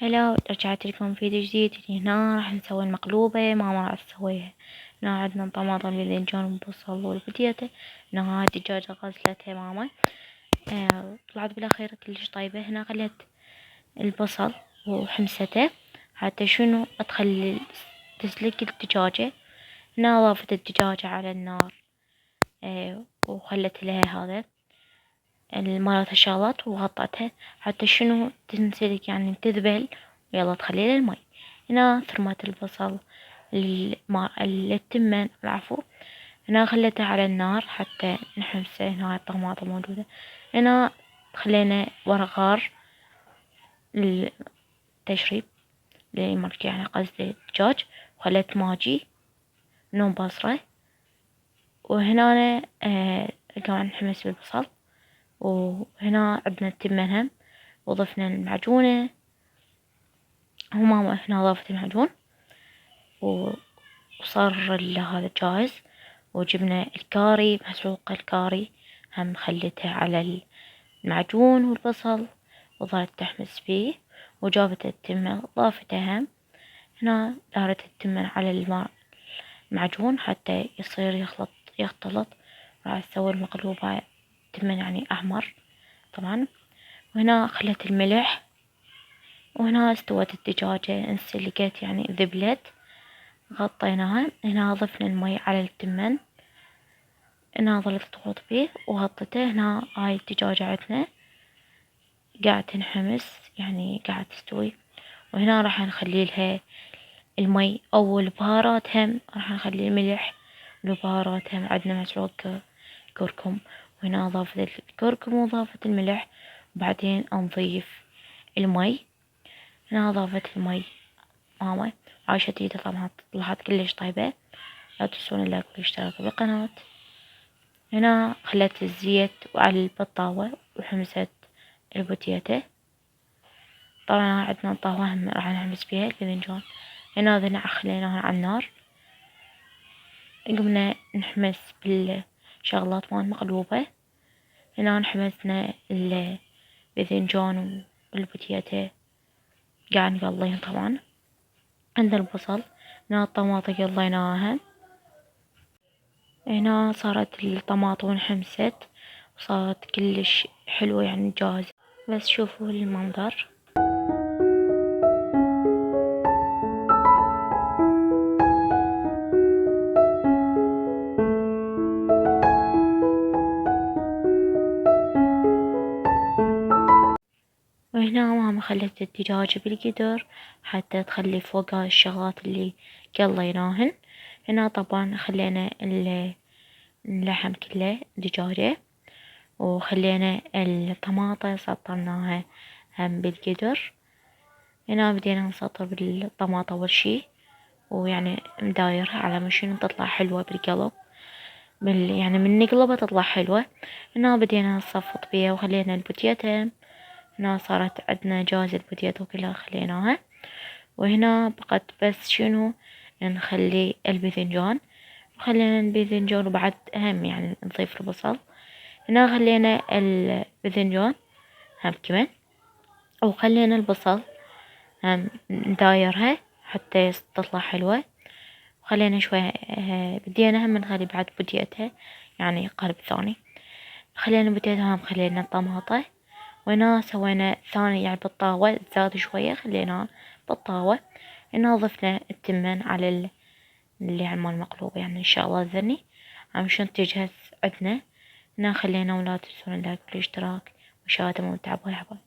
هلا، رجعت لكم فيديو جديد. هنا راح نسوي المقلوبة ماما راح تسويها. هنا عندنا طماطم والباذنجان والبصل والبتيتة. هنا هاي الدجاجة غسلتها ماما. طلعت بالاخير كلش طيبة. هنا خليت البصل وحمسته حتى شنو ادخل تسلق الدجاجة. هنا اضافت الدجاجة على النار. وخلت لها هذا مالت الشغلات وغطتها حتى شنو تنسلق، يعني تذبل. ويلا تخليها المي. هنا ثرمت البصل التمن العفو. هنا خليتها على النار حتى نحمسه. هنا الطماطم موجودة. هنا خلينا ورق غار للتشريب للمرق، يعني قصدي الدجاج. وخليت ماجي نوم بصرة. وهنا كمان نحمس بالبصل. وهنا عندنا التمن هم وضفنا المعجونة. وماما هنا ضافت المعجون وصار هذا جاهز. وجبنا الكاري مسحوق الكاري هم خليته على المعجون والبصل وظلت تحمس فيه. وجابت التمن ضافتها هم. هنا دارت التمن على المعجون حتى يصير يختلط. راح اسوي المقلوبة تمن يعني احمر طبعا. وهنا خلت الملح. وهنا استوت الدجاجة انسلقت يعني ذبلت. غطيناها. هنا ضفنا المي على التمن. هنا ظلت تغوط بيه وغطيته. هنا هاي الدجاجة عندنا قاعد تنحمس، يعني قاعد تستوي. وهنا راح نخلي لها المي او البهارات هم. راح نخلي الملح والبهارات هم. عندنا مسحوق كركم. وهنا اضافت الكركم واضافت الملح. وبعدين نضيف المي. هنا اضافت المي ماما. عاشت ايدها طبعا طلعت كلش طيبة. لا تنسون اللايك والاشتراك بالقناة. هنا خلت الزيت وعلى البطاوة وحمست البوتيتة. طبعا عندنا طاوة هم راح نحمس فيها الباذنجان. هنا ذنع خليناها على النار. قمنا نحمس بالشغلات مال مقلوبة. هنا حمسنا الباذنجان والبوتيتة قاعد نقليهم طبعا. عندنا البصل. هنا الطماطم قليناها. هنا صارت الطماطم انحمست وصارت كلش حلوة يعني جاهزة. بس شوفوا المنظر. وهنا ماما خلت الدجاج بالقدر حتى تخلي فوقها الشغلات اللي قليناهن. هنا طبعا خلينا اللحم كله دجاجة. وخلينا الطماطة سطرناها هم بالقدر. هنا بدينا نسطر بالطماطة أول شي. ويعني مدايرها على مشان تطلع حلوة بالقلب. يعني من نقلبها تطلع حلوة. هنا بدينا نصفط بيها وخلينا البوتيتا. هنا صارت عندنا جاهزة البوتيتا كلها خليناها. وهنا بقت بس شنو نخلي الباذنجان. وخلينا الباذنجان وبعد هم يعني نضيف البصل. هنا خلينا الباذنجان هم كمان. وخلينا البصل هم ندايرها حتى تطلع حلوة. وخلينا شوية بدينا هم نخلي بعد بوديتها يعني قالب ثاني. خلينا بوديتها هم خلينا الطماطة. وهنا سوينا ثاني يعني بالطاوة زاد شوية خليناها بالطاوة. هنا ضفنا التمن على اللي يعني مال المقلوبة يعني ان شاء الله ذني عشان تجهز عندنا. هنا خلينا ولا تنسون اللايك والاشتراك. مشاهدة ممتعة. باي باي.